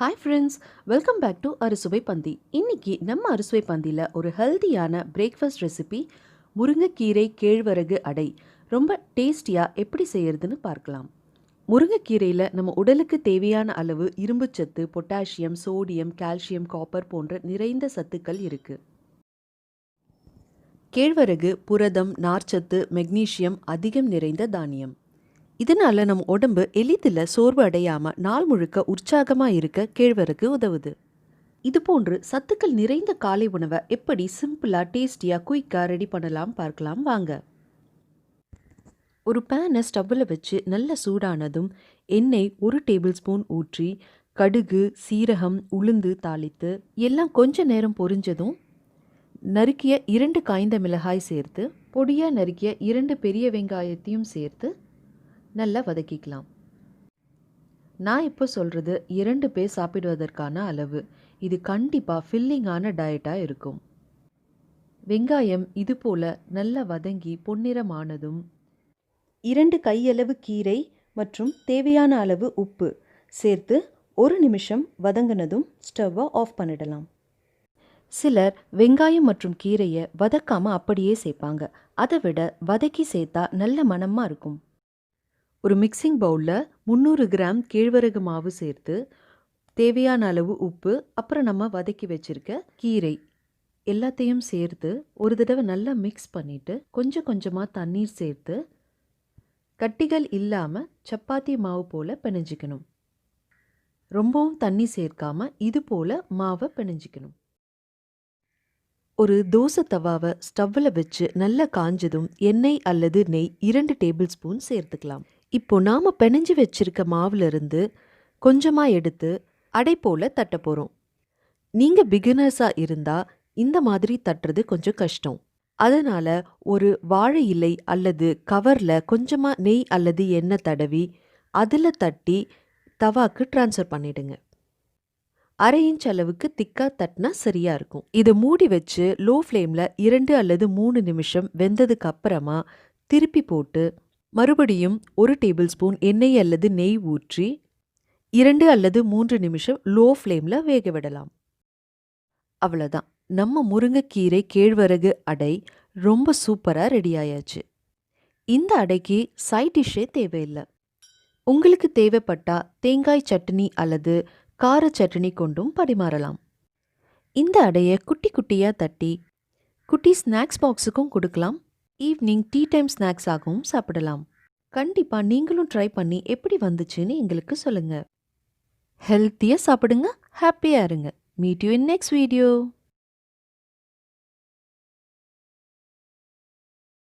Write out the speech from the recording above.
Hi friends, welcome back to Arusuvai Panthi. இன்னைக்கு நம்ம அறுசுவை பந்தியில் ஒரு ஹெல்த்தியான பிரேக்ஃபாஸ்ட் ரெசிபி முருங்கைக்கீரை கேழ்வரகு அடை ரொம்ப டேஸ்டியாக எப்படி செய்யறதுன்னு பார்க்கலாம். முருங்கைக்கீரையில் நம்ம உடலுக்கு தேவையான அளவு இரும்புச்சத்து, பொட்டாசியம், சோடியம், கால்சியம், காப்பர் போன்ற நிறைந்த சத்துக்கள் இருக்குது. கேழ்வரகு புரதம், நார்ச்சத்து, மெக்னீசியம் அதிகம் நிறைந்த தானியம். இதனால நம்ம உடம்பு எளிதில் சோர்வு அடையாமல் நாள் முழுக்க உற்சாகமாக இருக்க கேழ்வரகு உதவுது. இது போன்று சத்துக்கள் நிறைந்த காலை உணவை எப்படி சிம்பிளாக டேஸ்டியாக குயிக்காக ரெடி பண்ணலாம் பார்க்கலாம் வாங்க. ஒரு பேனை ஸ்டவ்வில் வச்சு நல்ல சூடானதும் எண்ணெய் 1 டேபிள் ஸ்பூன் ஊற்றி கடுகு, சீரகம், உளுந்து தாளித்து எல்லாம் கொஞ்ச நேரம் பொரிஞ்சதும் நறுக்கிய 2 காய்ந்த மிளகாய் சேர்த்து பொடியாக நறுக்கிய 2 பெரிய வெங்காயத்தையும் சேர்த்து நல்லா வதக்கிக்கலாம். நான் இப்போ சொல்கிறது 2 பேர் சாப்பிடுவதற்கான அளவு. இது கண்டிப்பாக ஃபில்லிங்கான டயட்டாக இருக்கும். வெங்காயம் இது போல் நல்லா வதங்கி பொன்னிறமானதும் 2 கையளவு கீரை மற்றும் தேவையான அளவு உப்பு சேர்த்து 1 நிமிஷம் வதங்கினதும் ஸ்டவ்வை ஆஃப் பண்ணிடலாம். சிலர் வெங்காயம் மற்றும் கீரையை வதக்காமல் அப்படியே சேர்ப்பாங்க. அதை விட வதக்கி சேர்த்தா நல்ல மணமாக இருக்கும். ஒரு மிக்சிங் பவுலில் 300 கிராம் கேழ்வரகு மாவு சேர்த்து தேவையான அளவு உப்பு, அப்புறம் நம்ம வதக்கி வச்சிருக்க கீரை எல்லாத்தையும் சேர்த்து ஒரு தடவை நல்லா மிக்ஸ் பண்ணிவிட்டு கொஞ்சம் கொஞ்சமாக தண்ணீர் சேர்த்து கட்டிகள் இல்லாமல் சப்பாத்தி மாவு போல் பிணைஞ்சிக்கணும். ரொம்பவும் தண்ணி சேர்க்காம இது போல் மாவை பிணைஞ்சிக்கணும். ஒரு தோசை தவாவை ஸ்டவ்வில் வச்சு நல்லா காஞ்சதும் எண்ணெய் அல்லது நெய் 2 டேபிள் ஸ்பூன் சேர்த்துக்கலாம். இப்போ நாம் பிணைஞ்சு வச்சிருக்க மாவுலேருந்து கொஞ்சமாக எடுத்து அடை போல் தட்ட போகிறோம். நீங்கள் பிகினர்ஸாக இருந்தால் இந்த மாதிரி தட்டுறது கொஞ்சம் கஷ்டம். அதனால் ஒரு வாழை இலை அல்லது கவரில் கொஞ்சமாக நெய் அல்லது எண்ணெய் தடவி அதில் தட்டி தவாக்கு ட்ரான்ஸ்ஃபர் பண்ணிடுங்க. 1/2 இன்ச் அளவுக்கு திக்காக தட்டினா சரியாக இருக்கும். இதை மூடி வச்சு லோ ஃப்ளேமில் 2 அல்லது 3 நிமிஷம் வெந்ததுக்கு அப்புறமா திருப்பி போட்டு மறுபடியும் 1 டேபிள் ஸ்பூன் எண்ணெய் அல்லது நெய் ஊற்றி 2 அல்லது 3 நிமிஷம் லோ ஃப்ளேமில் வேக விடலாம். அவ்வளோதான், நம்ம முருங்கைக்கீரை கேழ்வரகு அடை ரொம்ப சூப்பராக ரெடி ஆயாச்சு. இந்த அடைக்கு சைட் டிஷ்ஷே தேவையில்லை. உங்களுக்கு தேவைப்பட்டா தேங்காய் சட்னி அல்லது கார சட்னி கொண்டும் பரிமாறலாம். இந்த அடையை குட்டி குட்டியாக தட்டி குட்டி ஸ்நாக்ஸ் பாக்ஸுக்கும் கொடுக்கலாம். ஈவினிங் டீ டைம் ஸ்நாக்ஸாகவும் சாப்பிடலாம். கண்டிப்பாக நீங்களும் ட்ரை பண்ணி எப்படி வந்துச்சுன்னு எங்களுக்கு சொல்லுங்கள். ஹெல்த்தியாக சாப்பிடுங்க, ஹாப்பியாக இருங்க. Meet you in next video.